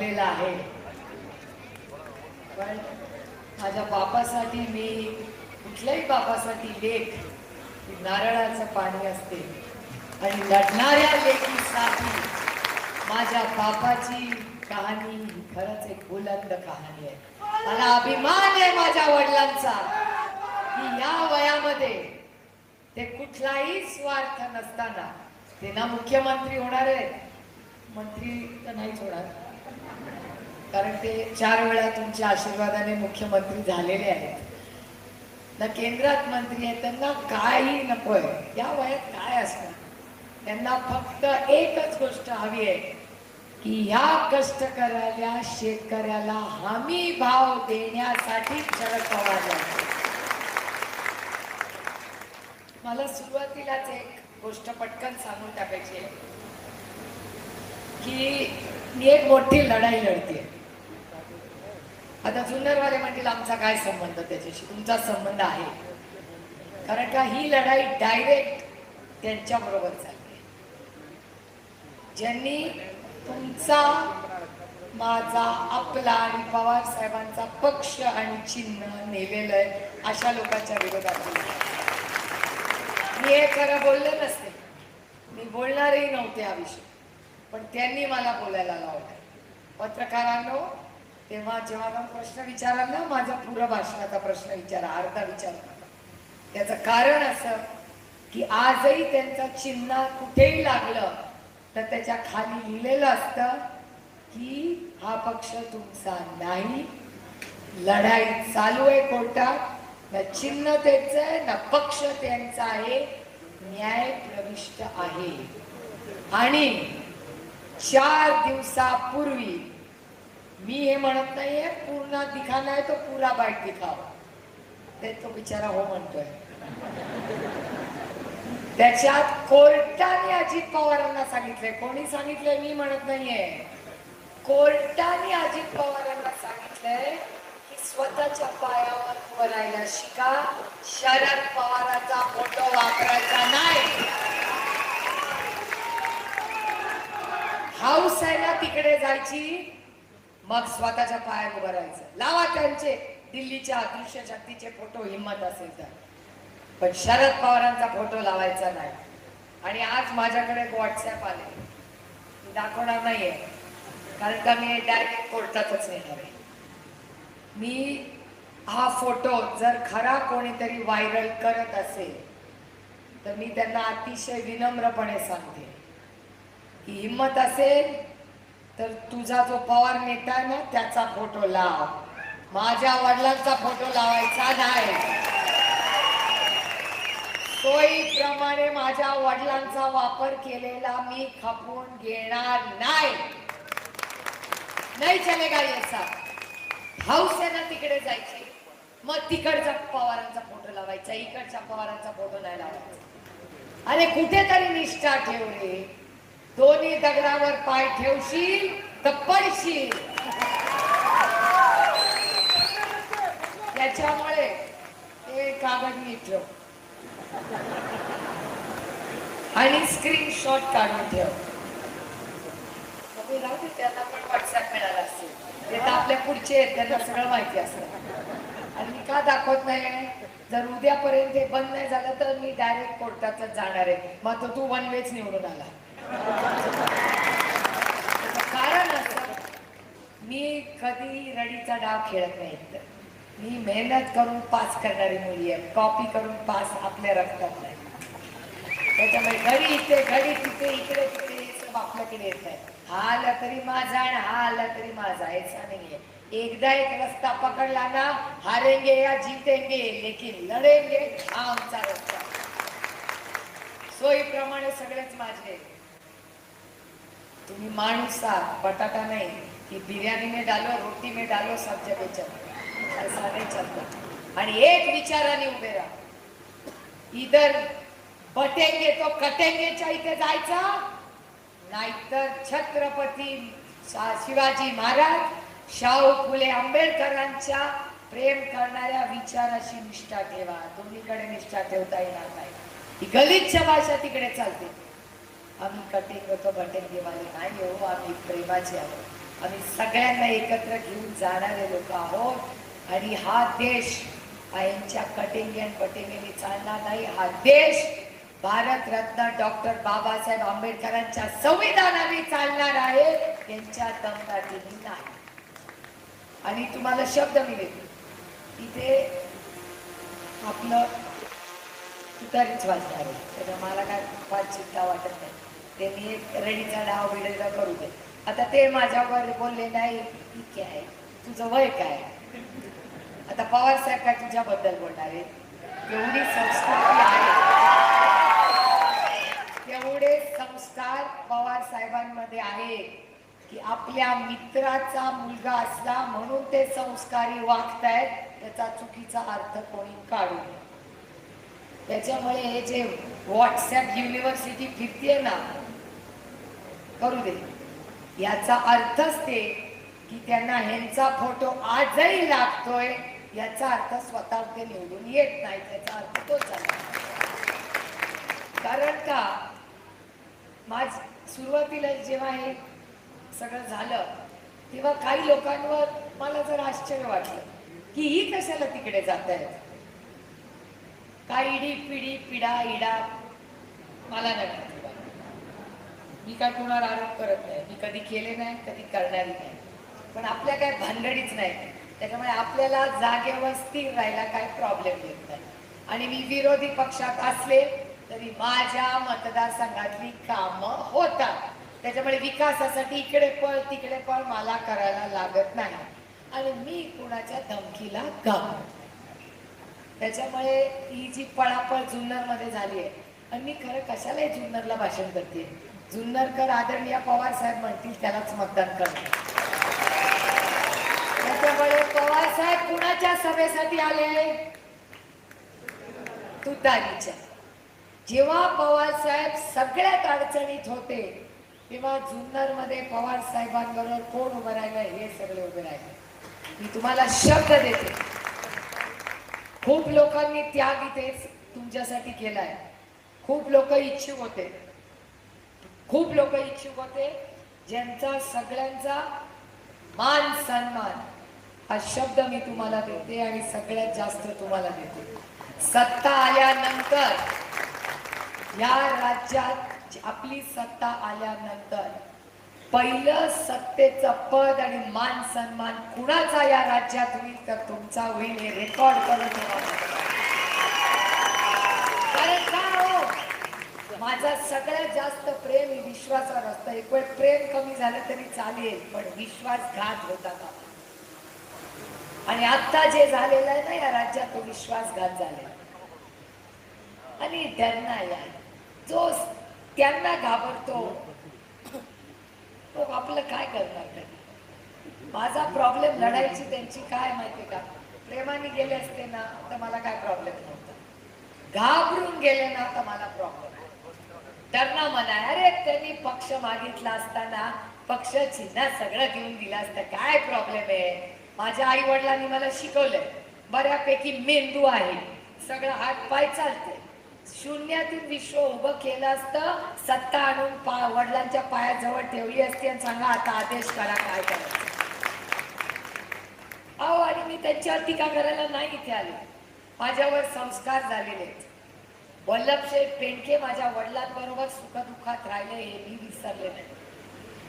बनलेला आहे. पण माझ्या बापासाठी मी कुठल्याही बापासाठी लेख नारळाचं पाणी असते आणि लढणाऱ्या लेकीसाठी माझ्या बापाची कहाणी खरंच एक बुलंद कहाणी आहे. मला अभिमान आहे माझ्या वडिलांचा की या वयामध्ये ते कुठलाही स्वार्थ नसताना ते ना मुख्यमंत्री होणार आहेत, मंत्री तर नाहीच होणार कारण ते 4 वेळा तुमच्या आशीर्वादाने मुख्यमंत्री झालेले आहेत ना, केंद्रात मंत्री आहेत. त्यांना काही नकोय या वयात काय असणार. त्यांना फक्त एकच गोष्ट हवी आहे की ह्या कष्टकऱ्याला शेतकऱ्याला हमी भाव देण्यासाठी शरद पवार आहेत. मला सुरुवातीलाच एक गोष्ट पटकन सांगून टाकायची आहे की मी एक मोठी लढाई लढते. आता जुन्नरवाले म्हणतील आमचा काय संबंध त्याच्याशी. तुमचा संबंध आहे, कारण का ही लढाई डायरेक्ट त्यांच्या बरोबर चालली. ज्यांनी तुमचा माझा आपला आणि पवार साहेबांचा पक्ष आणि चिन्ह नेलेलं आहे अशा लोकांच्या विरोधात मी हे खरं बोलले नसते, मी बोलणारही नव्हते हा विषय, पण त्यांनी मला बोलायला लावलं. पत्रकारांनो, तेव्हा जेव्हा आपण प्रश्न विचाराल ना, माझा पूर्ण भाषणाचा प्रश्न विचारा, अर्धा विचार नका. त्याचं कारण असं की आजही त्यांचं चिन्ह कुठेही लागलं तर त्याच्या खाली लिहिलेलं असतं की हा पक्ष तुमचा नाही, लढाई चालू आहे कोर्टात, ना चिन्ह त्यांचं आहे ना पक्ष त्यांचा आहे, न्याय प्रविष्ट आहे. आणि 4 दिवसापूर्वी मी हे म्हणत नाहीये पूर्ण दिखाना आहे तो पुरा बाईट दिखावा, ते तो बिचारा हो म्हणतोय. त्याच्यात कोर्टाने अजित पवारांना सांगितलंय, कोणी सांगितलंय मी म्हणत नाहीये, कोर्टाने अजित पवारांना सांगितलंय की स्वतःच्या पायावर उभं राहायला शिका, शरद पवारांचा फोटो वापरायचा नाही. हाऊस आहे ना तिकडे जायची, मग स्वतःच्या पायावर उभं राहायचं. लावा त्यांचे दिल्लीच्या अदृश्य शक्तीचे फोटो हिम्मत असेल तर, पण शरद पवारांचा फोटो लावायचा नाही. आणि आज माझ्याकडे व्हॉट्सअप आले, मी दाखवणार नाहीये कारण का मी डायरेक्ट कोर्टातच नेणार आहे. मी हा फोटो जर खरा कोणीतरी व्हायरल करत असेल तर मी त्यांना अतिशय विनम्रपणे सांगते की हिम्मत असेल तर तुझा जो पवार नेता आहे ना त्याचा फोटो लाव, माझ्या वडिलांचा फोटो लावायचा नाही. सोयीप्रमाणे माझ्या वडिलांचा वापर केलेला मी खपवून घेणार नाही. नाही चलेगा याचा. हाऊस आहे ना तिकडे जायची, मग तिकडचा पवारांचा फोटो लावायचा, इकडच्या पवारांचा फोटो नाही लावायचा. अरे कुठेतरी निष्ठा ठेव रे, दोन्ही दगडावर पाय ठेवशील तर पडशील. त्याच्यामुळे हे कागद नीट ठेव आणि स्क्रीनशॉट काढून ठेव. त्यांना पण व्हॉट्सअप मिळाला असेल, ते तर आपल्या पुढचे आहेत, त्यांना सगळं माहिती असतं. आणि मी का दाखवत नाही, जर उद्यापर्यंत हे बंद नाही झालं तर मी डायरेक्ट कोर्टातच जाणार आहे. मग तो तू वन वेच निवडून आला. कारण असं मी कधी रडीचा डाव खेळत नाही. मी मेहनत करून पास करणारी मुली आहे, कॉपी करून पास आपल्या रक्तात नाही. त्याच्यामुळे घडी इथे घडी तिथे इकडे तिकडे हे सब आपल्याकडे येत आहे. हा आला तरी माझा आणि हा आला तरी माझा, ऐसा नाहीये. एकदा एक रस्ता पकडला ना, हारेंगे या जीतेंगे लेकिन लढेंगे हा आमचा रस्ता. सोयीप्रमाणे सगळेच माझे. तुम्ही माणूस आहात, बटाटा नाही कि बिर्याणी में डालो रोटी में डालो सब जगह चलता, ऐसा नहीं चलता. आणि एक विचाराने उभे राहा, इधर बटेंगे तो कटेंगेच्या इथे जायचा, नाहीतर छत्रपती शिवाजी महाराज, शाहू फुले आंबेडकरांच्या प्रेम करणाऱ्या विचाराशी निष्ठा ठेवा. दोन्हीकडे निष्ठा ठेवता येणार नाही. ही गलिच्छ भाषा तिकडे चालते. आम्ही कटेंगे तो बटेंगे वाले नाही हो, आम्ही प्रेमाचे आहोत. आम्ही सगळ्यांना एकत्र घेऊन जाणारे लोक आहोत आणि हा देश आईंच्या कटिंग अँड पटिंगेने चालणार नाही. हा देश भारतरत्न डॉक्टर बाबासाहेब आंबेडकरांच्या संविधानाने चालणार आहे, त्यांच्या दमदाटीने नाही. आणि तुम्हाला शब्द मी देतो, इथे आपलं तुतारीच वाजणार आहे, त्यामुळे मला काय फार चिंता वाटत नाही. त्यांनी एक रेडीचा डाव बिडेचा करू दे. आता ते माझ्यावर बोलले नाही की काय तुझं वय काय, आता पवार साहेब काय तुझ्याबद्दल बोलणार आहे. एवढी संस्कृती आहे, एवढे संस्कार पवार साहेबांमध्ये आहे की आपल्या मित्राचा मुलगा असला म्हणून ते संस्कारी वागतायत, त्याचा चुकीचा अर्थ कोणी काढू नये. त्याच्यामुळे हे जे व्हॉट्सअप युनिव्हर्सिटी फिरतीये ना, करू दे. याचा अर्थच ते की त्यांना ह्यांचा फोटो आजही लागतोय, याचा अर्थ स्वतः ते निवडून येत नाही, त्याचा अर्थ तोच आहे. कारण का माझ सुरुवातीला जेव्हा हे सगळं झालं तेव्हा काही लोकांवर मला जर आश्चर्य वाटलं की ही कशाला तिकडे जात आहेत, काय इडी पिढी पिढा इडा मला नाही. मी काय कुणावर आरोप करत नाही, मी कधी केले नाही, कधी करणारी नाही, पण आपल्या काय भानगडीच नाही. त्याच्यामुळे आपल्याला जागेवर स्थिर राहायला काय प्रॉब्लेम येत नाही. आणि मी विरोधी पक्षात असले तरी माझ्या मतदारसंघातली कामं होतात, त्याच्यामुळे विकासासाठी इकडे पळ तिकडे पळ मला करायला लागत नाही आणि मी कुणाच्या धमकीला घाबरत. त्याच्यामुळे ही जी पळापळ जुन्नरमध्ये झाली आहे, आणि मी खरं कशाला जुन्नरला भाषण करते, जुन्नरकर आदरणीय पवार साहेब म्हणतील त्यालाच मतदान करणार. त्याच्यामुळे पवार साहेब कुणाच्या सभेसाठी आले, तुतारीच्या. जेव्हा पवार साहेब सगळ्यात अडचणीत होते तेव्हा जुन्नर मध्ये पवार साहेबांबरोबर कोण उभं राहिलं, हे सगळे उभे राहिले. मी तुम्हाला शब्द देते, खूप लोकांनी त्याग इथे तुमच्यासाठी केलाय, खूप लोक इच्छुक होते, खूप लोक इच्छुक होते, ज्यांचा सगळ्यांचा मान सन्मान हा शब्द मी तुम्हाला देते आणि सगळ्यात जास्त तुम्हाला देते. सत्ता आल्यानंतर या राज्यात आपली सत्ता आल्यानंतर पहिलं सत्तेचं पद आणि मान सन्मान कुणाचा या राज्यात होईल तर तुमचा होईल, हे रेकॉर्ड करून ठेवा. कारण का हो, माझा सगळ्यात जास्त प्रेम ही विश्वासावर असतं. एक वेळ प्रेम कमी झालं तरी चालेल, पण विश्वासघात होता का. आणि आता जे झालेलं आहे ना या राज्यात, तो विश्वासघात झालेला. आणि त्यांना या जो त्यांना घाबरतो तो आपलं काय करणार कधी. माझा प्रॉब्लेम लढायची त्यांची काय माहिती का, प्रेमाने गेले असते ना तर मला काय प्रॉब्लेम नव्हता, घाबरून गेले ना तर मला प्रॉब्लेम. त्यांना म्हणाय अरे त्यांनी पक्ष मागितला असताना पक्ष चिन्ह सगळं घेऊन दिलं असतं, काय प्रॉब्लेम आहे. माझ्या आई वडिलांनी मला शिकवलंय, बऱ्यापैकी मेंदू आहे, सगळं हात पाय चालते. शून्यातून विश्व उभं केलं असतं, सत्ता आणून वडिलांच्या पायाजवळ ठेवली असती आणि सांगा आता आदेश करा काय करायचं. अहो, आणि मी त्यांच्यावर टीका करायला नाही इथे आले, माझ्यावर संस्कार झालेले. वल्लभशेठ पेंडके माझ्या वडिलांबरोबर सुखदुःखात राहिले हे मी विसरले नाही.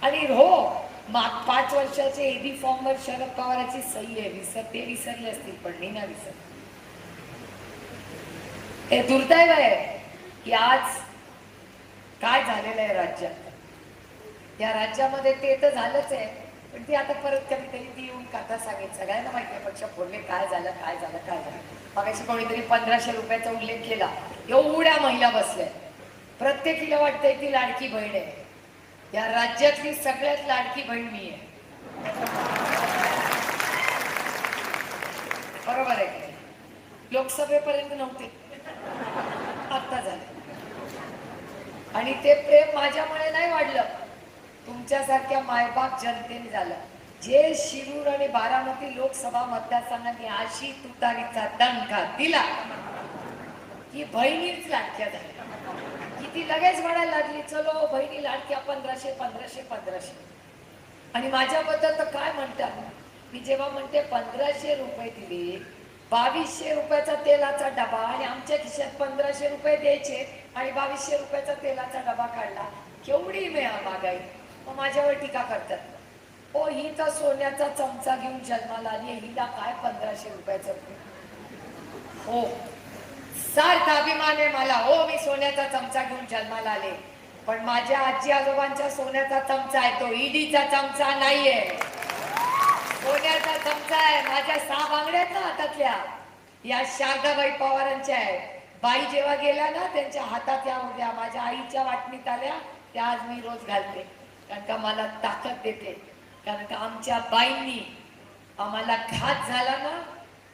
आणि हो, 5 वर्षाचे एबी फॉर्मवर शरद पवारांची सही आहे, ते विसरले असतील पण मी नाही विसरले. हे दुर्दैव आहे की आज काय झालेलं आहे राज्यात. या राज्यामध्ये ते तर झालंच आहे, पण ती आता परत कधीतरी ती येऊन कथा सांगेल. सगळ्यांना माहिती आहे पक्ष फोडले, काय झालं काय झालं काय झालं. मगाशी कोणीतरी 1500 रुपयाचा उल्लेख केला, एवढ्या महिला बसल्या, प्रत्येकीला वाटतंय ती लाडकी बहीण आहे. या राज्यातली सगळ्यात लाडकी बहीण मी आहे, बरोबर आहे. लोकसभेपर्यंत नव्हते, आता झाले. आणि ते प्रेम माझ्यामुळे नाही वाढलं, तुमच्यासारख्या मायबाप जनतेने झालं. जे शिरूर आणि बारामती लोकसभा मतदारसंघाने अशी तुतारीचा दणका दिला की बहिणीच लाडक्या झाल्या, की ती लगेच म्हणायला लागली चलो बहिणी लाडक्या 1500 1500 1500. आणि माझ्याबद्दल तर काय म्हणतात, मी जेव्हा म्हणते 1500 रुपये दिले, 2200 रुपयाचा तेलाचा डबा, आणि आमच्या खिशात 1500 रुपये द्यायचे आणि 2200 रुपयाचा तेलाचा डबा काढला, केवढी महागाई. मग माझ्यावर टीका करतात, ओ ही तर सोन्याचा चमचा घेऊन जन्माला आली, हिला काय 1500 रुपयाचं. हो, सार्थ अभिमान आहे मला, हो मी सोन्याचा चमचा घेऊन जन्माला आले, पण माझ्या आजी आजोबांच्या सोन्याचा चमचा आहे, तो ईडीचा चमचा नाहीये, सोन्याचा चमचा आहे. माझ्या 6 बांगड्या आहेत ना हातातल्या, या शारदाबाई पवारांच्या आहेत. बाई जेव्हा गेल्या ना, त्यांच्या हातात या होत्या, माझ्या आईच्या वाटणीत आल्या, त्या आज मी रोज घालते, कारण का मला ताकद देते. कारण का आमच्या बाईंनी आम्हाला घात झाला ना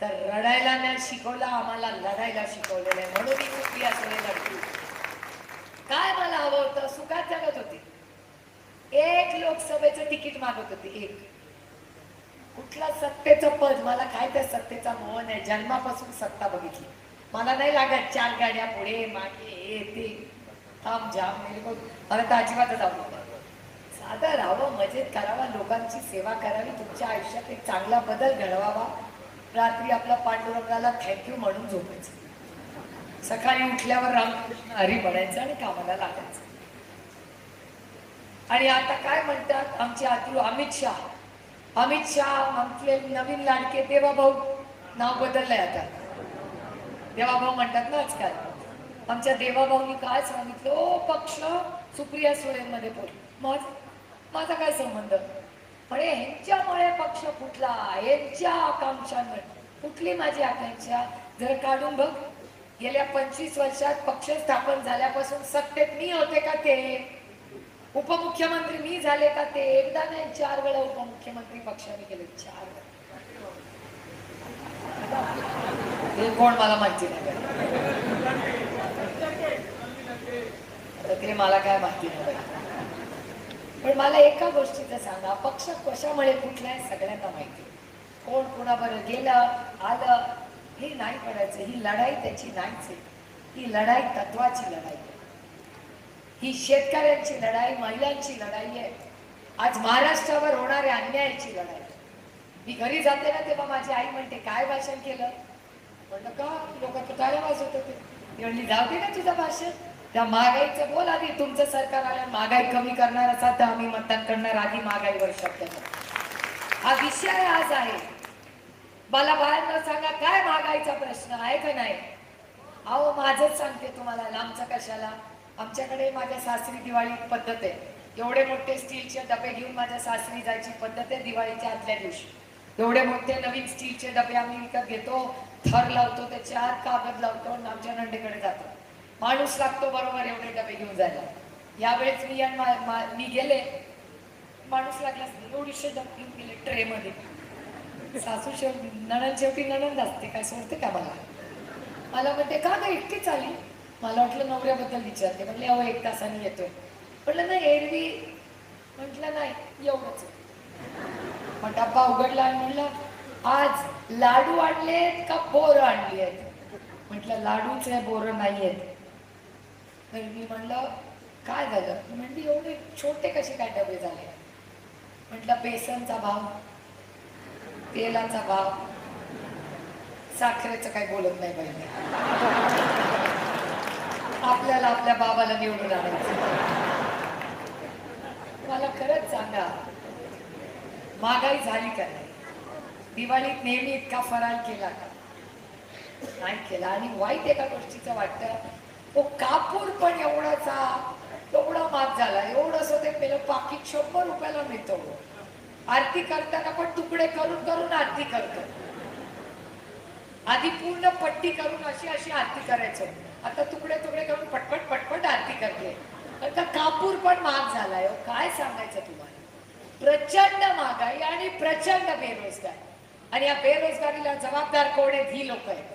तर रडायला नाही शिकवला, आम्हाला लढायला शिकवलेलं आहे. म्हणून मी सुप्रिया सुळे लढली. काय मला हवं होतं, सुखात जगत होते. एक लोकसभेचं तिकीट मागत होते, एक. कुठला सत्तेचं पद, मला काय त्या सत्तेचा मोह नाही, जन्मापासून सत्ता बघितली. मला नाही लागत 4 गाड्या पुढे मागे हे ते थांब जाम, मला तर अजिबातच आवडत. साधं राहावं, मजेत करावा, लोकांची सेवा करावी, तुमच्या आयुष्यात एक चांगला बदल घडवावा. रात्री आपला पांडुरंगाला थँक्यू म्हणून झोपायचं, सकाळी उठल्यावर रामकृष्ण हरी म्हणायचं आणि कामाला लागायचं. आणि आता काय म्हणतात आमचे अतुल अमित शाह म्हटले नवीन लाडके देवाभाऊ, नाव बदललंय आता, देवाभाऊ म्हणतात ना आजकाल. आमच्या देवाभाऊनी काय सांगितलं, ओ पक्ष सुप्रिया सुळेंमध्ये बोल, माझा काय संबंध. अरे ह्यांच्यामुळे पक्ष फुटला, ह्यांच्या आकांक्षांमुळे. कुठली माझी आकांक्षा जर काढून बघ, गेल्या 25 वर्षात पक्ष स्थापन झाल्यापासून सत्तेत मी होते का ते, उपमुख्यमंत्री मी झाले का ते, एकदा नाही 4 वेळा उपमुख्यमंत्री पक्षाने केले, 4 वेळा. हे कोण मला माहिती नाही, ते मला काय माहिती नाही. पण मला एका गोष्टीचं सांगा, पक्ष कशामुळे कुठलाय सगळ्यांना माहिती. कोण कोणाबरोबर गेलं आलं हे नाही करायचं. ही लढाई त्याची नाहीच आहे, ही लढाई तत्वाची लढाई आहे, ही शेतकऱ्यांची लढाई, महिलांची लढाई आहे, आज महाराष्ट्रावर होणाऱ्या अन्यायाची लढाई. मी घरी जाते ना तेव्हा माझी आई म्हणते काय भाषण केलं, म्हणलं का लोक तुटायला वाजवत होते. ती म्हणली जाऊ दे ना तुझं भाषण, त्या महागाईचं बोल आधी, तुमचं सरकार आलं महागाई कमी करणार असा तर आम्ही मतदान करणार, आधी महागाईवर शब्द. हा विषय आज आहे. मला बाहेर सांगा काय महागाईचा प्रश्न आहे का नाही. अहो माझंच सांगते तुम्हाला, लांबचं कशाला. आमच्याकडे माझ्या सासरी दिवाळी पद्धत आहे, एवढे मोठे स्टीलचे डबे घेऊन माझ्या सासरी जायची पद्धत आहे दिवाळीच्या आदल्या दिवशी. एवढे मोठे नवीन स्टीलचे डबे आम्ही विकत घेतो, थर लावतो, त्याच्या आत कागद लावतो, आमच्या नंदेकडे जातो. माणूस लागतो बरोबर एवढे डबे घेऊन जायला. यावेळेस मी गेले, माणूस लागलाच नाही, एवढीशे डबे घेऊन गेले ट्रे मध्ये. सासू शेवटी नणंद असते, काय सोडते का मला म्हणते का ग एकटीच आली. मला वाटलं नवऱ्याबद्दल विचारते, म्हणले अहो 1 तासाने येतोय. म्हटलं नाही एरवी, म्हटलं नाही एवढंच. मग डब्बा उघडला आणि म्हणलं आज लाडू आणलेत का बोरं आणली आहेत. म्हटलं लाडूच आहे, बोरं नाही आहेत. तर मी म्हणलं काय झालं, म्हणजे एवढे छोटे कसे काय डबे झाले. म्हटलं बेसनचा भाव, तेलाचा भाव, साखरेचं काही बोलत नाही पाहिजे, आपल्याला आपल्या बाबाला निवडून आणायचं. मला खरंच सांगा महागाई झाली का नाही. दिवाळीत नेहमी इतका फराळ केला का नाही केला. आणि वाईट एका गोष्टीचं वाटतं, तो कापूर पण एवढा महाग झाला. एवढंसं ते पेलं पाकिट 100 रुपयाला मिळतो. आरती करताना पण तुकडे करून करून आरती करतो. आधी पूर्ण पट्टी करून अशी आरती करायचो, आता तुकडे करून पटपट आरती करते. आता कापूर पण महाग झालाय. काय सांगायचं तुम्हाला. प्रचंड महागाई आणि प्रचंड बेरोजगारी. आणि या बेरोजगारीला जबाबदार कोण आहेत, ही लोक आहेत.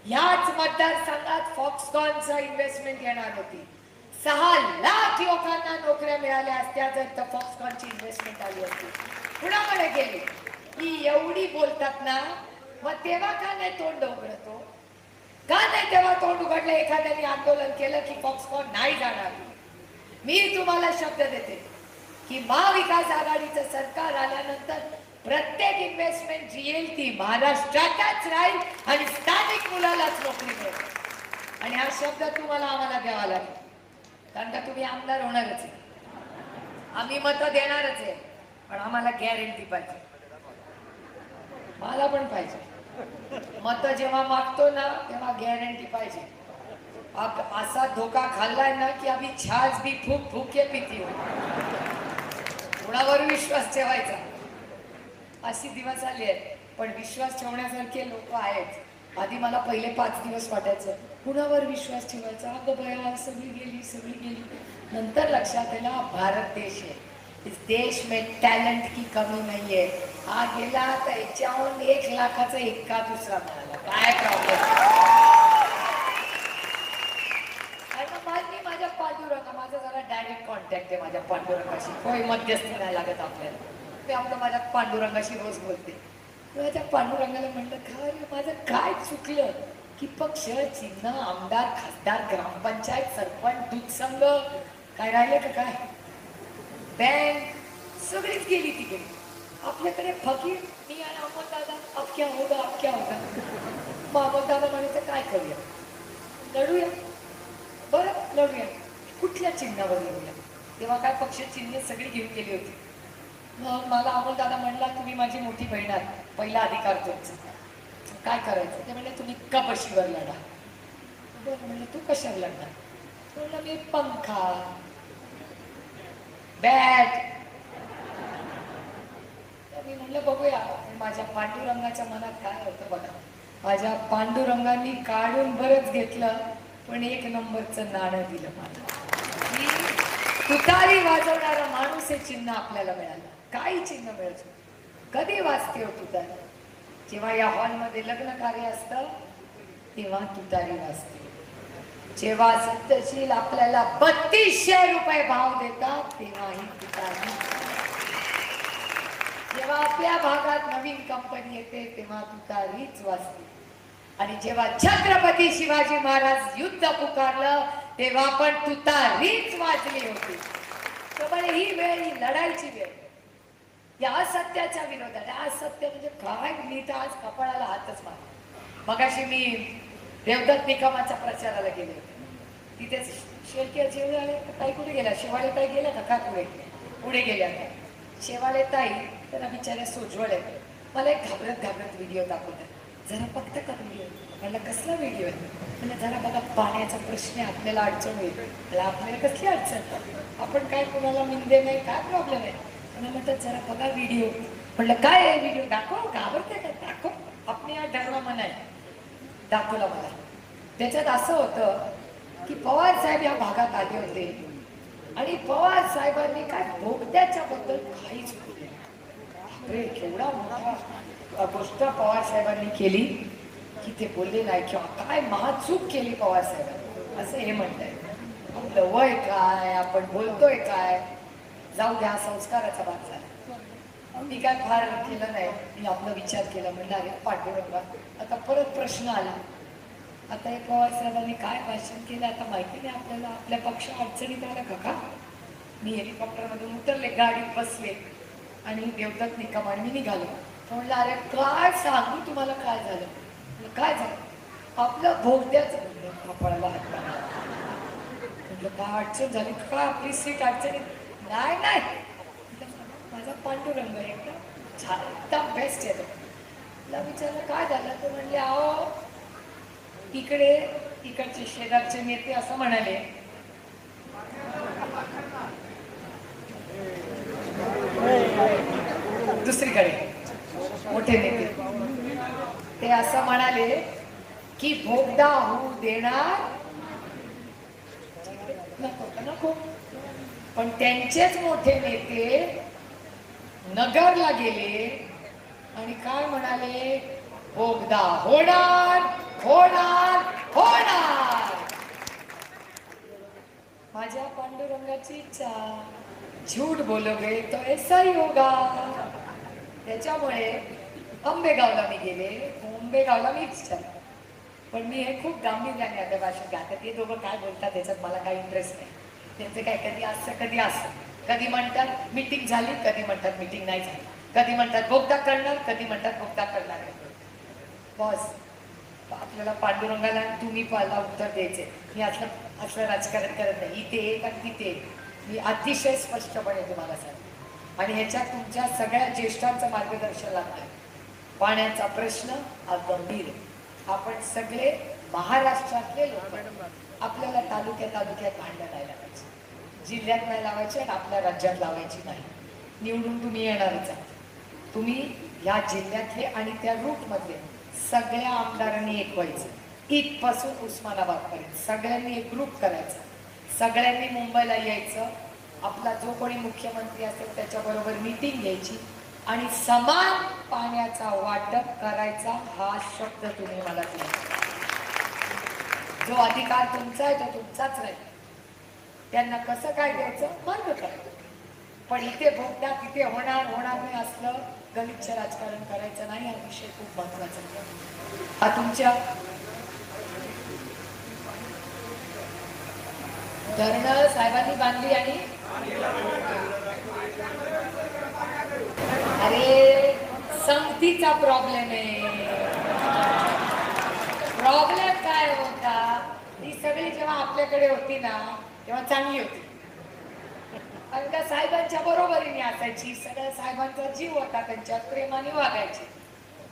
ह्याच मतदारसंघात फॉक्सकॉनचं इन्व्हेस्टमेंट येणार होती. 6 लाख लोकांना नोकऱ्या मिळाल्या असत्या जर तर फॉक्सकॉनची इन्व्हेस्टमेंट आली असती. कुणाकडे गेली. ही एवढी बोलतात ना, मग तेव्हा का नाही तोंड उघडतो. का नाही तेव्हा तोंड उघडलं. एखाद्याने आंदोलन केलं की फॉक्सकॉन नाही जाणार. मी तुम्हाला शब्द देते, की महाविकास आघाडीचं सरकार आल्यानंतर प्रत्येक इन्व्हेस्टमेंट जी येईल ती महाराष्ट्रातच राहील आणि स्थानिक मुलालाच नोकरी मिळेल. आणि हा शब्द तुम्हाला आम्हाला द्यावा लागेल, कारण का तुम्ही आमदार होणारच आहे, आम्ही मतं देणारच आहे, पण आम्हाला गॅरंटी पाहिजे. मला पण पाहिजे मतं, जेव्हा मागतो ना तेव्हा गॅरंटी पाहिजे. असा धोका खाल्लाय ना की आम्ही छाछ भी फूक फूक के पिती हो. कोणावर विश्वास ठेवायचा अशी दिवस आली आहेत, पण विश्वास ठेवण्यासारखे लोक आहेत. आधी मला पहिले 5 दिवस वाटायचं कुणावर विश्वास ठेवायचा, अगं बया सगळी गेली. नंतर लक्षात आलं भारत देश आहे, इस देश में टॅलेंट की कमी नाहीये. हा गेला तर याच्याहून 1 लाखाचा एका दुसरा मिळाला, काय प्रॉब्लेम. मी माझ्या पांडुरंगा, माझा जरा डायरेक्ट कॉन्टॅक्ट आहे माझ्या पांडुरंगाशी, काही मध्यस्थी नाही लागत आपल्याला. मी आपलं माझ्या पांडुरंगाशी रोज बोलते. माझ्या पांडुरंगाला म्हणलं काय माझं काय चुकलं की पक्ष, चिन्ह, आमदार, खासदार, ग्रामपंचायत, सरपंच, दूध संघ काय राहिले का, काय बँक सगळीच गेली तिकडे. आपल्याकडे फकीर मी आणि अमोलदादा, अब क्या होगा. मग अमोलदादा म्हणायचं काय करूया, लढूया. बरं लढूया, कुठल्या चिन्हावर लढूया. तेव्हा काय पक्ष चिन्ह सगळी घेऊन गेली होती. मग मला अमोलदादा म्हणला तुम्ही माझी मोठी बहीण आहात, पहिला अधिकार तुमचा, काय करायचं. ते म्हणले तुम्ही कपाशीवर लढा. बरं म्हणलं तू कशावर लढणार. म्हणलं मी पंखा, बॅट. मी म्हणलं बघूया. माझ्या पांडुरंगाच्या मनात काय होतं बघा. माझ्या पांडुरंगांनी काढून बरंच घेतलं, पण 1 नंबरचं नाणं दिलं मला. तुतारी वाजवणारा माणूस हे चिन्ह आपल्याला मिळालं. काही चिन्ह मिळायचं. कधी वाजते हो तुतारी, जेव्हा या हॉलमध्ये लग्न कार्य असतं तेव्हा तुतारी वाजते. जेव्हा सत्यशील आपल्याला 3200 रुपये भाव देतात तेव्हा ही तुतारी. जेव्हा आपल्या भागात नवीन कंपनी येते तेव्हा तुतारीच वाजते. आणि जेव्हा छत्रपती शिवाजी महाराज युद्ध पुकारलं तेव्हा पण तुतारीच वाजली होती. त्यामुळे ही वेळ, ही लढाईची वेळ, या असत्याच्या विरोधात. असत्य म्हणजे काय, मी तर आज कपाळाला हातच मारला. मगाशी मी देवदत्त निकमाच्या प्रचाराला गेले होते. तिथे शेळकेचे एवढे आले, ताई कुठे गेल्या, शेवाळे ताई गेल्या का, का पुढे गेल्या का. शेवाळे ताई त्यांना बिचाऱ्या सोजवळ आहे. मला एक घाबरत व्हिडिओ दाखवतात. जरा बघता का व्हिडिओ. म्हणलं कसला व्हिडिओ आहे. म्हणजे जरा बघा, पाण्याचा प्रश्न आहे, आपल्याला अडचण होईल. मला आपल्याला कसली अडचण, आपण काय कोणाला निंदे नाही, काय प्रॉब्लेम आहे. मला म्हणतात जरा बघा व्हिडिओ. म्हणलं काय आहे व्हिडिओ, दाखव. घाबरते का, दाखव. आपण या डरवा म्हणाय. दाखवला मला. त्याच्यात असं होतं की पवार साहेब या भागात आले होते आणि पवार साहेबांनी काय बोगद्याच्या बद्दल काहीच बोलले. अरे केवढा मोठा गोष्ट पवार साहेबांनी केली की ते बोलले नाही, किंवा काय महाचूक केली पवार साहेबांनी असं हे म्हणताय. आपलं वय काय, आपण बोलतोय काय, जाऊ द्या, संस्काराचा भाग झाला. मी काय फार केलं नाही, मी आपला विचार केला. म्हणलं अरे पांडुरंगा, आता परत प्रश्न आला. आता हे पवार साहेबांनी काय भाषण केलं आता माहिती नाही आपल्याला, आपल्या पक्ष अडचणीत आला का. मी हेलिकॉप्टरमधून उतरले, गाडीत बसले आणि देवदत्त निकम आणि मी निघालो. म्हणलं अरे काय सांगू तुम्हाला काय झालं. काय झालं, आपलं भोगद्याचं कपाळाला हात मारला. म्हटलं काय अडचण झाली का, आपली सीट अडचणीत नाही. माझा पांडुरंग एकदम बेस्ट आहे. तुला विचारलं काय झालं, तर म्हणले अहो इकडचे शेजारचे नेते असं म्हणाले, दुसरीकडे मोठे नेते ते असं म्हणाले की भोगदा होऊ देणार नको. पण त्यांचेच मोठे नेते नगरला गेले आणि काय म्हणाले, बोगदा होणार होणार होणार. माझ्या पांडुरंगाची इच्छा, झूठ बोलोगे तो ऐसा ही होगा. त्याच्यामुळे आंबेगावला मी गेले. आंबेगावला मी विचारलं, पण मी हे खूप गांभीर्याने आता भाषण घालतात. ते दोघं काय बोलतात त्याच्यात मला काही इंटरेस्ट नाही. त्यांचं काय कधी असं कधी असं. कधी म्हणतात मीटिंग झाली, कधी म्हणतात मीटिंग नाही झाली, कधी म्हणतात बोगदा करणार, कधी म्हणतात बोगदा करणार आहे. बॉस, आपल्याला पांडुरंगाला तुम्ही पाला उत्तर द्यायचे. मी असलं राजकारण करत नाही. इथे एक आणि तिथे मी अतिशय स्पष्टपणे तुम्हाला सांगते आणि ह्याच्यात तुमच्या सगळ्या ज्येष्ठांचं मार्गदर्शन लागतं. पाण्याचा प्रश्न हा गंभीर आहे. आपण सगळे महाराष्ट्रातले लोक आपल्याला तालुक्यात भांडण नाही लावायचे, जिल्ह्यात नाही लावायचे आणि आपल्या राज्यात लावायची नाही. निवडून तुम्ही येणारच आहात. तुम्ही या जिल्ह्यातले आणि त्या रूटमधले सगळ्या आमदारांनी एक व्हायचं. इथपासून उस्मानाबादपर्यंत सगळ्यांनी एक ग्रुप करायचा. सगळ्यांनी मुंबईला यायचं. आपला जो कोणी मुख्यमंत्री असेल त्याच्याबरोबर मीटिंग घ्यायची आणि समान पाण्याचा वाटप करायचा हा शब्द तुम्ही मला दिला. जो अधिकार तुमचा आहे तो तुमचाच राहील. त्यांना कसं काय द्यायचं मार्ग करायचं. पण इथे बोगदा तिथे होणार नाही असलं गलिच्छ राजकारण करायचं नाही. हा विषय खूप महत्वाचा आहे. हा तुमच्या धरणं साहेबांनी बांधली आणि अरे संगतीचा प्रॉब्लेम आहे. प्रॉब्लेम काय होता, ती सगळी जेव्हा आपल्याकडे होती ना तेव्हा चांगली होती. कारण का साहेबांच्या बरोबरीने असायची, सगळ्या साहेबांचा जीव होता, त्यांच्यात प्रेमाने वागायची.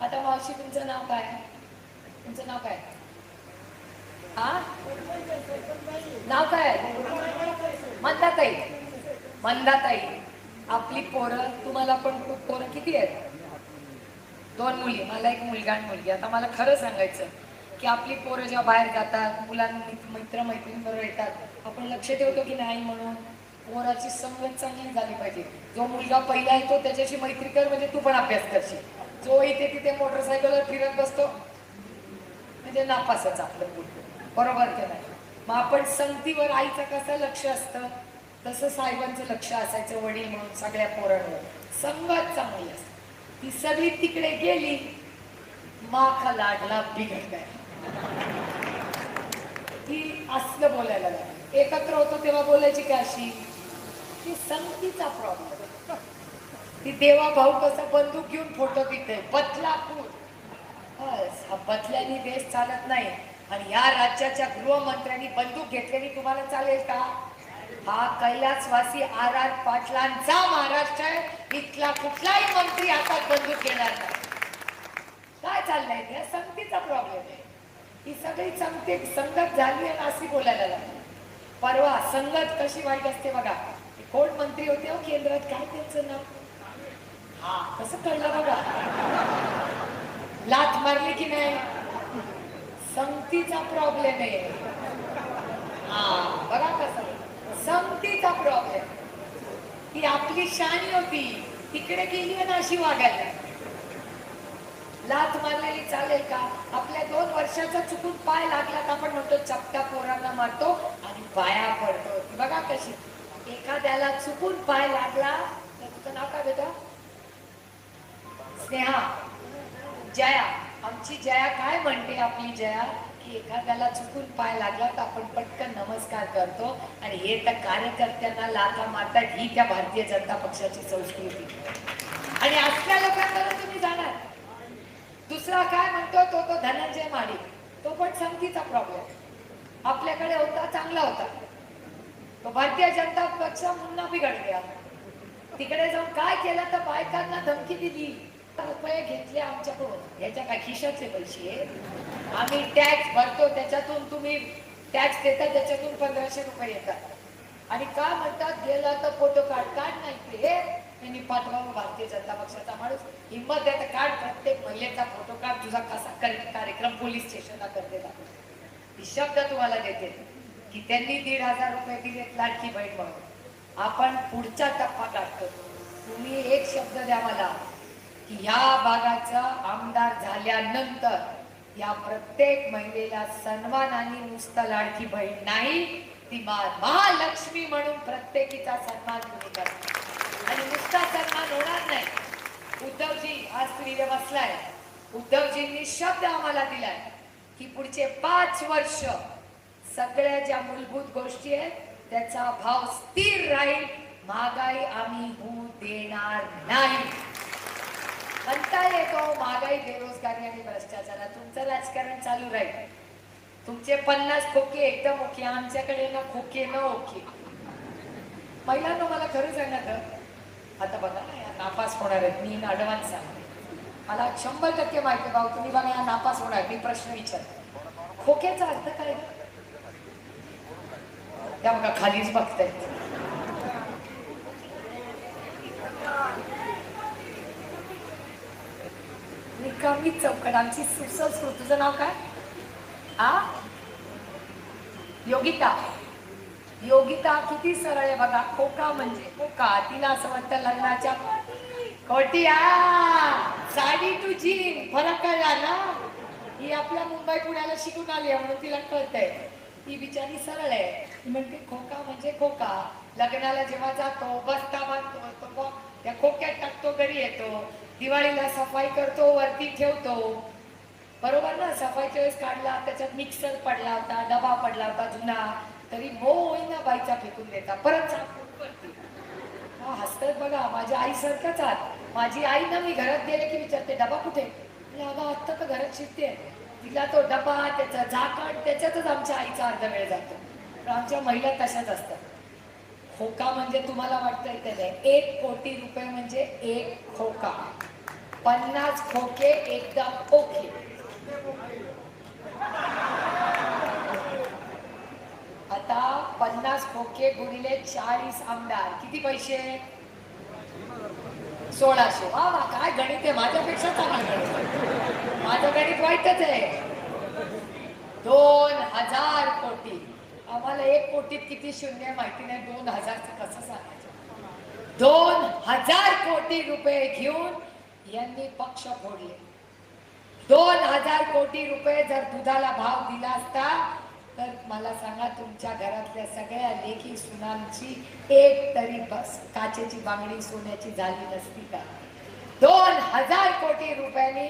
आता मावशी तुमचं नाव काय? तुमचं नाव काय? हा नाव काय? मंदाताई. मंदाताई, आपली पोरं, तुम्हाला पण पोरं किती आहेत? 2 मुली, मला एक मुलगा आणि मुलगी. आता मला खरं सांगायचं की आपली पोरं जेव्हा बाहेर जातात, मुलांनी मित्र मैत्रिणींबरोबर येतात, आपण लक्ष ठेवतो की नाही म्हणून. पोराची संगत चांगली झाली पाहिजे. जो मुलगा पहिला येतो त्याच्याशी मैत्री कर म्हणजे तू पण अभ्यास करशील. जो इथे तिथे मोटरसायकलवर फिरत बसतो म्हणजे नापासच आपलं मुलगा, बरोबर की नाही? मग आपण संगतीवर आईचं कसं लक्ष असतं तसं साहेबांचं लक्ष असायचं वडील म्हणून सगळ्या पोरांवर. संगत चांगली असते. ती सगळी तिकडे गेली, माखा लाडला बिघडलाय. ती असलं बोलायला लागली. एकत्र होतो तेव्हा बोलायची का अशी? ती संगतीचा प्रॉब्लेम. ती देवा भाऊ कसं बंदूक घेऊन फोटो घेते बदलापूर. बस हा बदल्याने देश चालत नाही. आणि या राज्याच्या गृहमंत्र्यांनी बंदूक घेतल्याने तुम्हाला चालेल का? हा कैलासवासी RR पाटलांचा महाराष्ट्र आहे. इथला कुठलाही मंत्री हातात बंदूक घेणार नाही. काय चाललंय? या संगतीचा प्रॉब्लेम आहे. ही सगळी संगत झाली आणि अशी बोलायला लागली. परवा संगत कशी वाईट असते बघा. कोण मंत्री होते हो केंद्रात, काय त्यांचं नाव? हा कसं कळलं बघा. लाथ मारली की नाही? संगतीचा प्रॉब्लेम आहे. हा बघा कसं संगतीचा प्रॉब्लेम. ती आपली शाणी होती, तिकडे गेली आणि अशी वागायला. लाथ मारलेली चालेल का? आपल्या 2 वर्षाचा चुकून पाय लागला तर आपण म्हणतो चपटा पोरांना मारतो आणि पाया पडतो. बघा कशी. एखाद्याला चुकून पाय लागला तर तुझं नाव काय बेटा? स्नेहा. जया. आमची जया काय म्हणते? आपली जया की एखाद्याला चुकून पाय लागला तर आपण पटकन नमस्कार करतो आणि हे तर कार्यकर्त्यांना लाथा मारतात. ही त्या भारतीय जनता पक्षाची संस्कृती. आणि असल्या लोकांकडे तुम्ही जाणार. दुसरा काय म्हणतो तो धनंजय माडी. तो पण संगतीचा प्रॉब्लेम. आपल्याकडे होता, चांगला होता. तो भारतीय जनता पक्ष मुन्ना बिघड गया. तिकडे जाऊन काय केलं तर बायकांना धमकी दिली. रुपये घेतले आमच्याकडून. याच्या काय खिशाचे पैसे? आम्ही टॅक्स भरतो त्याच्यातून तुम्ही टॅक्स देता, त्याच्यातून 1500 रुपये येतात. आणि काय म्हणतात गेला तर फोटो काढ नाही ते त्यांनी पाठवावं. भारतीय जनता पक्षाचा माणूस हिंमत आहे तर काढ. प्रत्येक महिलेचा फोटो काढ. तुझा कसा कार्यक्रम पोलीस स्टेशनला करते ही शब्द तुम्हाला देते की त्यांनी 1500 रुपये दिलेत लाडकी बहीण म्हणून. आपण पुढचा टप्पा काढतो. तुम्ही एक शब्द द्या मला की ह्या भागाचा आमदार झाल्यानंतर या प्रत्येक महिलेला सन्मानाने नुसतं लाडकी बहीण नाही, ती महालक्ष्मी म्हणून प्रत्येकीचा सन्मान तुम्ही करा. आणि नुसता सन्मान होणार नाही. उद्धवजी आज तुम्ही बसलाय. उद्धवजींनी शब्द आम्हाला दिलाय की पुढचे 5 वर्ष सगळ्या ज्या मूलभूत गोष्टी आहेत त्याचा भाव स्थिर राहील. महागाई आम्ही होऊ देणार नाही. म्हणता येतो महागाई, बेरोजगारी आणि भ्रष्टाचार. तुमचं राजकारण चालू राहील. तुमचे 50 खोके एकदम ओके, आमच्याकडे ना खोके न ओके. महिलांना मला खरं सांगत, आता बघा ना या नापास होणार आहेत, मी ऍडव्हान्स सांगते. मला 100% माहिती भाऊ, तुम्ही बघा या नापास होणार. मी प्रश्न विचारते, खोक्याचा अर्थ काय? त्या बघा खालीच बघतायत. रिकामी चौकट. आमची सुसंस्कृत. तुझं नाव काय? योगिता. योगिता किती सरळ आहे बघा. खोका म्हणजे खोका. तिला असं वाटतं लग्नाच्या खोटिया साडी तुझी फरक कळला ना. ही आपल्या मुंबई पुण्याला शिकून आली आहे म्हणून तिला कळतंय. ती बिचारी सरळ आहे. ती म्हणते खोका म्हणजे खोका. लग्नाला जेव्हा जातो बस्ता बांधतो तो त्या खोक्यात टाकतो, घरी येतो. दिवाळीला सफाई करतो, वरती ठेवतो. बरोबर ना. सफाईच्या वेळेस काढला, त्याच्यात मिक्सर पडला होता, डबा पडला होता जुना, तरी होईना बाईचा फेकून देता. परत साफ करते. हसतात बघा. माझ्या आई सारखंच आहात. माझी आई ना, मी घरात गेले की विचारते डबा कुठे. अगं आत्ता तर घरात शिकते. तिला तो डबा, त्याचा झाकण, त्याच्यातच आमच्या आईचा अर्धा वेळ जातो. पण आमच्या महिला तशाच असतात. खोका म्हणजे तुम्हाला वाटतंय त्याने 1 कोटी रुपये म्हणजे 1 खोका. 50 खोके एकदम ओके. आता 50 खोके गुणिले 40 आमदार किती पैसे? 1600. वा वा, काय गणित आहे. माझ्यापेक्षा चांगलं गणित. माझं गणित वाईटच आहे. 2000 कोटी. आम्हाला 1 कोटीत किती शून्य माहिती नाही. 2000 कसं सांगायचं? 2000 कोटी रुपये घेऊन यांनी पक्ष फोडले. 2000 कोटी रुपये जर दुधाला भाव दिला असता तर मला सांगा, तुमच्या घरातल्या सगळ्या लेखी सुनांची एक तरी बस काचेची बांगडी सोन्याची झाली नसती का? 2000 कोटी रुपयांनी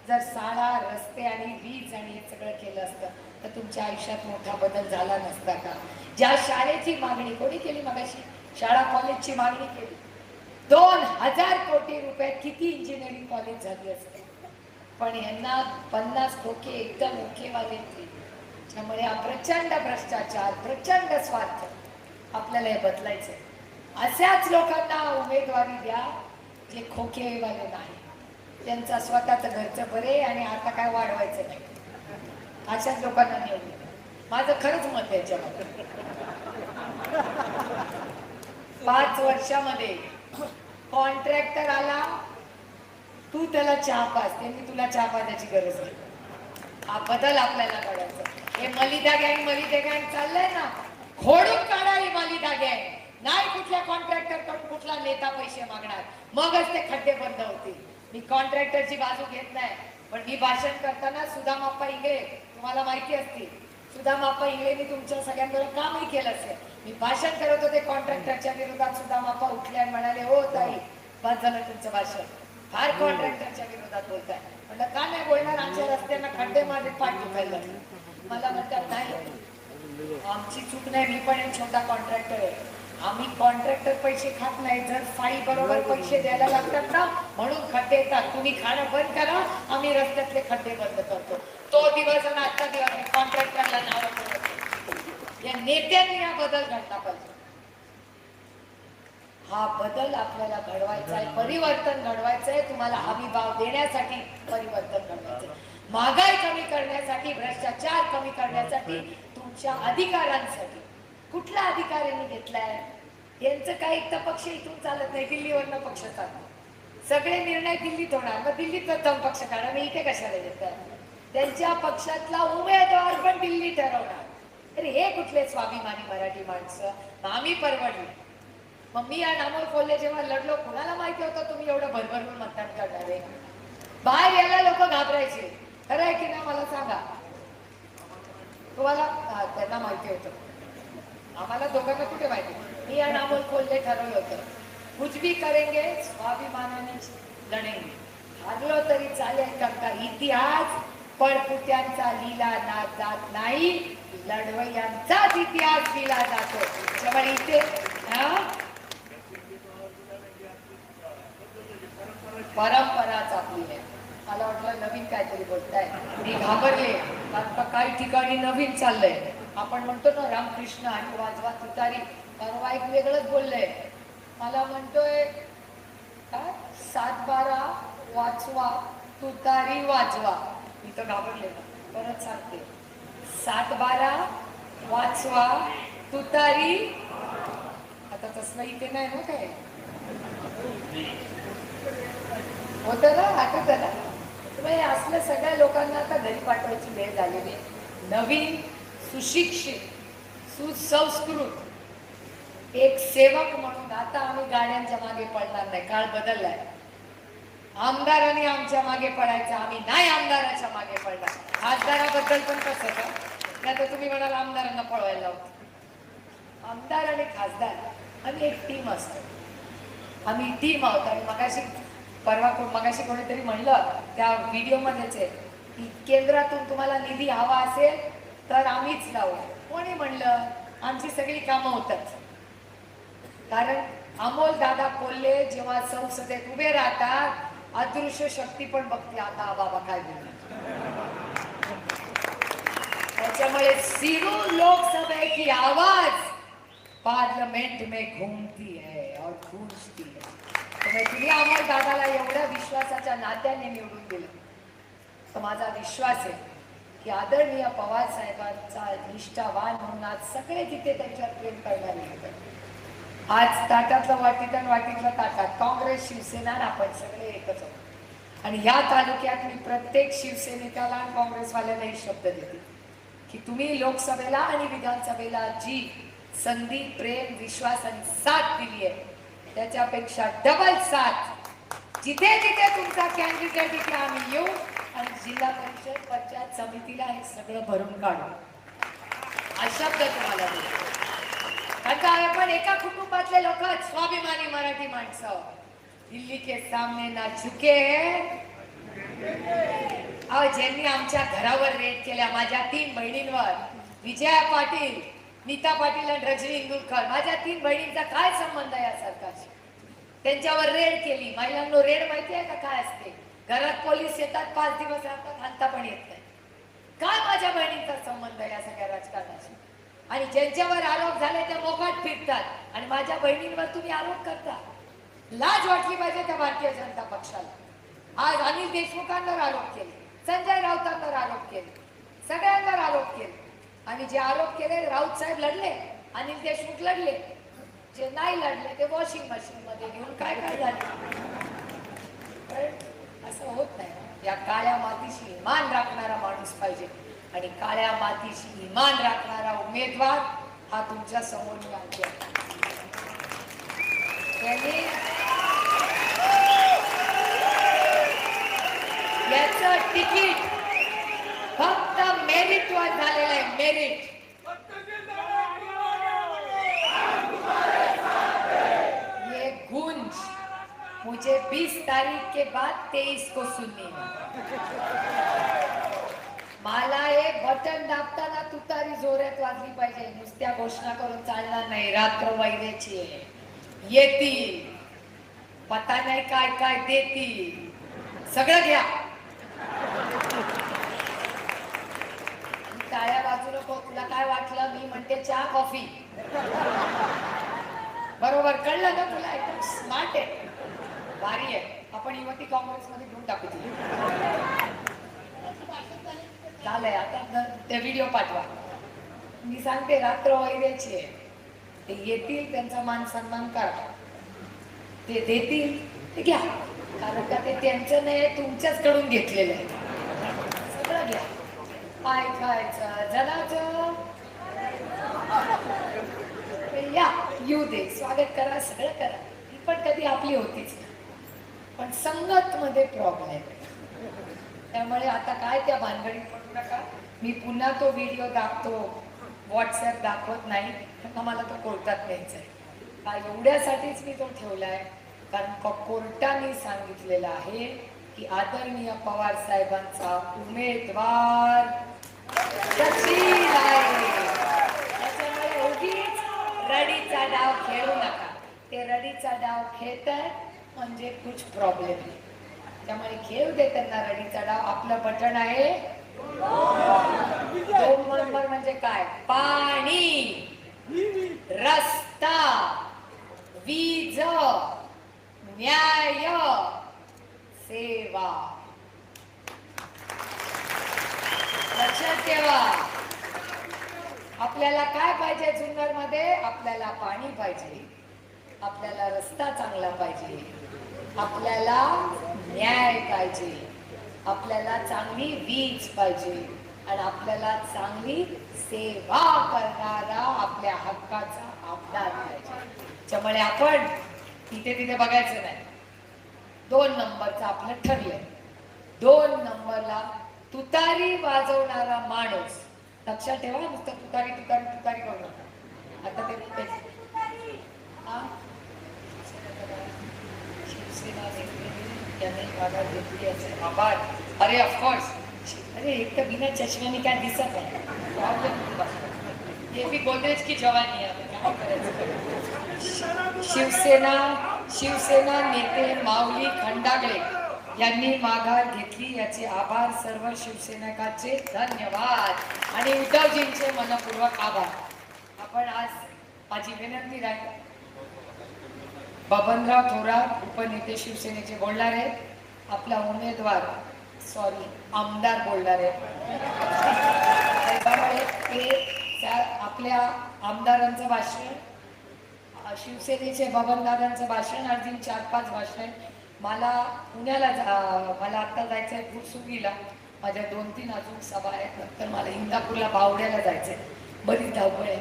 जर शाळा, रस्ते आणि वीज आणि हे सगळं केलं असतं तर तुमच्या आयुष्यात मोठा बदल झाला नसता का? ज्या शाळेची मागणी कोणी केली मगाशी? शाळा कॉलेजची मागणी केली. 2000 कोटी रुपयात किती इंजिनिअरिंग कॉलेज झाली असते. पण यांना 50 खोके एकदम ओकेवाले. त्यामुळे हा प्रचंड भ्रष्टाचार, प्रचंड स्वार्थ. आपल्याला हे बदलायचं. अशाच लोकांना उमेदवारी द्या जे खोकेवाले नाही. त्यांचा स्वतःचं घरचं बरे आणि आता काय वाढवायचं नाही. अशाच लोकांना निवडून. माझं खरंच मत आहे याच्यामध्ये. 5 वर्षामध्ये कॉन्ट्रॅक्टर आला, तू त्याला चहा पाज, त्यांनी तुला चहा पाजायची गरज नाही. हा बदल आपल्याला करायचा. हे मलिदा गँग चाललंय ना, खोडून काढा ही मलिदा गँग. नाही कुठल्या कॉन्ट्रॅक्टर कडून कुठला नेता पैसे मागणार, मगच ते खड्डे बंद होतील. मी कॉन्ट्रॅक्टरची बाजू घेत नाही, पण मी भाषण करताना सुदामाप्पा इंगळे तुम्हाला माहिती असतील. सुदामाप्पा इंगळेंनी तुमच्या सगळ्यांबरोबर कामही केलं असेल. मी भाषण करत होते कॉन्ट्रॅक्टरच्या विरोधात. सुदामाप्पा उठले आणि म्हणाले, हो ताई बस झालं तुमचं भाषण, फार कॉन्ट्रॅक्टरच्या विरोधात बोलताय. म्हटलं का नाही बोलणार? आमच्या रस्त्यांना खड्डे माझे पाठ दुखायला. मला म्हणतात नाही आमची चूक नाही, मी पण एक छोटा कॉन्ट्रॅक्टर आहे. आम्ही कॉन्ट्रॅक्टर पैसे खात नाही. जर फाईल बरोबर पैसे द्यायला लागतात ना म्हणून खड्डे येतात. तुम्ही खाणं बंद करा, आम्ही रस्त्यातले खड्डे बंद करतो. तो दिवस आणि आजचा दिवस कॉन्ट्रॅक्टरला नाव. या नेत्यांनी हा बदल घडला पाहिजे. हा बदल आपल्याला घडवायचा आहे, परिवर्तन घडवायचं आहे. तुम्हाला हमी भाव देण्यासाठी परिवर्तन घडवायचं आहे. महागाई कमी करण्यासाठी, भ्रष्टाचार कमी करण्यासाठी, तुमच्या अधिकारांसाठी. कुठला अधिकार यांनी घेतलाय? यांचं काही एक तर पक्ष इथून चालत नाही, दिल्लीवरनं पक्ष चालतो. सगळे निर्णय दिल्लीत होणार, मग दिल्लीत प्रथम पक्ष काढा. मी इथे कशाला येतात? त्यांच्या पक्षातला उमेदवार पण दिल्ली ठरवणार. अरे हे कुठले स्वाभिमानी मराठी माणसं. आम्ही परवडली. मग मी आणि अमोल कोल्हे जेव्हा लढलो, कुणाला माहिती होतं तुम्ही एवढं भरभरून मतदान करणार आहे? बाहेर यायला लोक घाबरायचे. खरं आहे की नाही मला सांगा? तुम्हाला त्यांना माहिती होतं, आम्हाला दोघांना कुठे माहिती? मी आणि अमोल कोल्हे ठरवलं होतं, कुछ भी करेंगे स्वाभिमानाने लढेंगे. हारलो तरी चालेल, का इतिहास पळपुट्यांचा लिहिला जात नाही, लढवय्यांचाच इतिहास लिहिला जातो. त्यामुळे इथे परंपराच आपली आहे. मला वाटलं नवीन काहीतरी बोलताय, मी घाबरले, कारण काही ठिकाणी नवीन चाललंय. आपण म्हणतो ना रामकृष्ण आणि वाजवा तुतारी, परवा एक वेगळंच बोललंय. मला म्हणतोय काय 7-12 वाचवा तुतारी वाजवा. मी तर घाबरले ना, परत सांगते 7-12 वाचवा तुतारी. आता तसलं इथे नाही ना काय होत ना, आठवत ना. म्हणजे असल्या सगळ्या लोकांना आता घरी पाठवायची वेळ झालेली. नवीन सुशिक्षित सुसंस्कृत एक सेवक म्हणून आता आम्ही गाड्यांच्या मागे पडणार नाही. काळ बदललाय. आमदारांनी आमच्या मागे पडायचं, आम्ही नाही आमदाराच्या मागे पडणार. खासदाराबद्दल पण कसं का, नाही तर तुम्ही म्हणाल आमदारांना पळवायला लावतो. आमदार आणि खासदार आम्ही एक टीम असतो. आम्ही टीम आहोत. आणि मगाशी कोणीतरी म्हणलं त्या व्हिडिओ मध्येच आहे की केंद्रातून तुम्हाला निधी हवा असेल तर आम्हीच लावू. कोणी म्हणलं आमची सगळी कामं होतात. कारण अमोल दादा कोल्हे जेव्हा संसदेत उभे राहतात अदृश्य शक्ती पण बघते आता बाबा काय बोलणार. त्याच्यामुळे सिरू लोकसभा की आवाज पार्लियामेंट में घूमती है और गूंजती है. तुम्ही अमोल दादाला एवढ्या विश्वासाच्या नात्याने निवडून दिलं तर माझा विश्वास आहे की आदरणीय पवार साहेबांचा निष्ठावान म्हणून आज सगळे तिथे त्यांच्यावर प्रेम करणारे होते. आज ताटातलं वाटीत आणि वाटीतलं ताटात, काँग्रेस शिवसेना आपण सगळे एकच आहोत. आणि या तालुक्यात मी प्रत्येक शिवसैनिकाला आणि काँग्रेसवाल्याला एक शब्द देते की तुम्ही लोकसभेला आणि विधानसभेला जी संधी, प्रेम, विश्वास आणि साथ दिली आहे त्याच्यापेक्षा डबल साथ जिथे जिथे तुमचा कॅन्डिडेट इथे आम्ही येऊ आणि जिल्हा परिषद पंचायत समितीला हे सगळं भरून काढू. हा शब्द तुम्हाला देतो. कारण आपण एका कुटुंबातले लोक, स्वाभिमानी मराठी माणसं, दिल्ली के सामने ना झुके. ज्यांनी आमच्या घरावर रेड केल्या, माझ्या 3 बहिणींवर, विजया पाटील, नीता पाटील आणि रजनी इंदुरकर, माझ्या 3 बहिणींचा काय संबंध आहे या सरकारशी? त्यांच्यावर रेड केली. महिलांना रेड माहिती आहे का काय असते? घरात पोलीस येतात, 5 दिवस राहतात, आणता पण येत नाही. काय माझ्या बहिणींचा संबंध आहे या सगळ्या राजकारणाशी? आणि ज्यांच्यावर आरोप झाले ते मोकाट फिरतात आणि माझ्या बहिणींवर तुम्ही आरोप करता. लाज वाटली पाहिजे त्या भारतीय जनता पक्षाला. आज अनिल देशमुखांवर आरोप केले, संजय राऊतांवर आरोप केले, सगळ्यांवर आरोप केले. आणि जे आरोप केले राऊत साहेब लढले, अनिल देशमुख लढले, जे नाही लढले ते वॉशिंग मशीन मध्ये घेऊन काय काय झाले. असं होत नाही. या काळ्या मातीशी इमान राखणारा माणूस पाहिजे आणि काळ्या मातीशी इमान राखणारा उमेदवार हा तुमच्या समोर लागतो. याचं तिकीट फक्त मेरिटवर झालेलं आहे. मेरिट. ये गूंज मुझे 20 तारीख के बाद 23 को सुननी है. मला हे बटन दाबताना तुतारी जोरात वाजली पाहिजे. नुसत्या घोषणा करून चालणार नाही. रात्र वैरेची येतील, पता नाही काय काय देतील, सगळं घ्या. टाळ्या बाजू नको. तुला काय वाटलं? मी म्हणते चहा कॉफी. बरोबर कळलं ना तुला? एकदम स्मार्ट आहे, भारी आहे. आपण युवती काँग्रेसमध्ये घेऊन टाकू. झालंय आता ते व्हिडिओ पाठवा. मी सांगते रात्र वैद्याची आहे. ते येतील, त्यांचा मान सन्मान करा. ते देतील ते घ्या, कारण का ते त्यांचं नाही, तुमच्याच कडून घेतलेलं आहे. सगळं घ्या. पाय खायचं, जनाचं या येऊ दे, स्वागत करा, सगळं करा. ही पण कधी आपली होतीच, पण संगत मध्ये प्रॉब्लेम. त्यामुळे आता काय त्या भानगडीत पडू नका. मी पुन्हा तो व्हिडिओ दाखवतो, व्हॉट्सॲप दाखवत नाही, मला तो कोर्टात न्यायचा आहे. एवढ्यासाठीच मी तो ठेवलाय, कारण कोर्टाने सांगितलेलं आहे की आदरणीय पवार साहेबांचा उमेदवार सचिन आहे. त्याच्यामुळे उगीच रडीचा डाव खेळू नका. ते रडीचा डाव खेळतात म्हणजे कुछ प्रॉब्लेम आहे. त्यामुळे खेळ दे त्यांना रडीचा डाव. आपलं बटन आहे 2 नंबर म्हणजे काय? पाणी, रस्ता, वीज, न्याय, सेवा. लक्षात ठेवा. आपल्याला काय पाहिजे जुन्नर मध्ये? आपल्याला पाणी पाहिजे, आपल्याला रस्ता चांगला पाहिजे, आपल्याला न्याय पाहिजे, आपल्याला चांगली वीज पाहिजे आणि आपल्याला चांगली सेवा करणारा आपल्या हक्काचा आमदार पाहिजे. त्यामुळे आपण इथे तिथे बघायचं नाही. 2 नंबरचं आपलं ठरलंय. 2 नंबरला तुतारी वाजवणारा माणूस. लक्षात ठेवा, नुसतं तुतारी तुतारी तुतारी करू नका. आता ते शिवसेना यांनी माघार घेतली याचे आभार. अरे ऑफकोर्स. अरे एक तर बिना चष्म्याने काय दिसत आहे. हे भी गोदरेज की जवानी आहे. काय करायचं? शिवसेना नेते माऊली खंडागळे यांनी माघार घेतली याचे आभार. सर्व शिवसैनिकांचे धन्यवाद आणि उद्धवजींचे मनपूर्वक आभार. आपण आज माझी विनंती राहील, बबनराव थोरात उपनेते शिवसेनेचे बोलणार आहेत. आपला उमेदवार आमदार बोलणार आहेत. आपल्या आमदारांचं भाषण, शिवसेनेचे बबनदादांचं भाषण, अगदी 4-5 भाषण. मला पुण्याला मला आता जायचं आहे फुरसुंगीला. माझ्या 2-3 अजून सभा आहेत. नंतर मला इंदापूरला बावड्याला जायचं आहे. बरीच धावपळ आहे.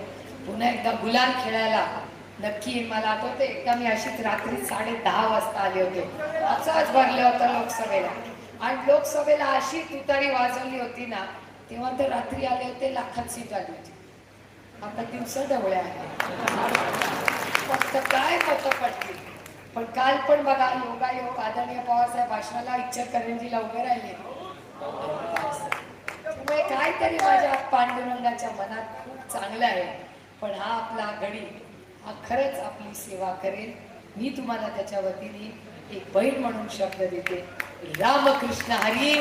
पुन्हा एकदा गुलाल खेळायला नक्की. मला आठवतं एकदा मी अशीच रात्री 10:30 वाजता आले होते. असंच भरलं होतं लोकसभेला. आणि लोकसभेला अशी तुतारी वाजवली होती ना, तेव्हा तर रात्री आले होते लाखात सीट आली होती. आता दिवसा ढवळ्या आहे. फक्त काय मतं पडली. पण काल पण बघा, योगायोग आदरणीय पवारसाहेब भाषणाला इचलकरंजीला उभे राहिले. त्यामुळे काहीतरी माझ्या पांडुरंगाच्या मनात खूप चांगलं आहे. पण हा आपला गडी हा खरंच आपली सेवा करेल. मी तुम्हाला त्याच्या वतीने एक बहीण म्हणून शब्द देते. रामकृष्ण हरी.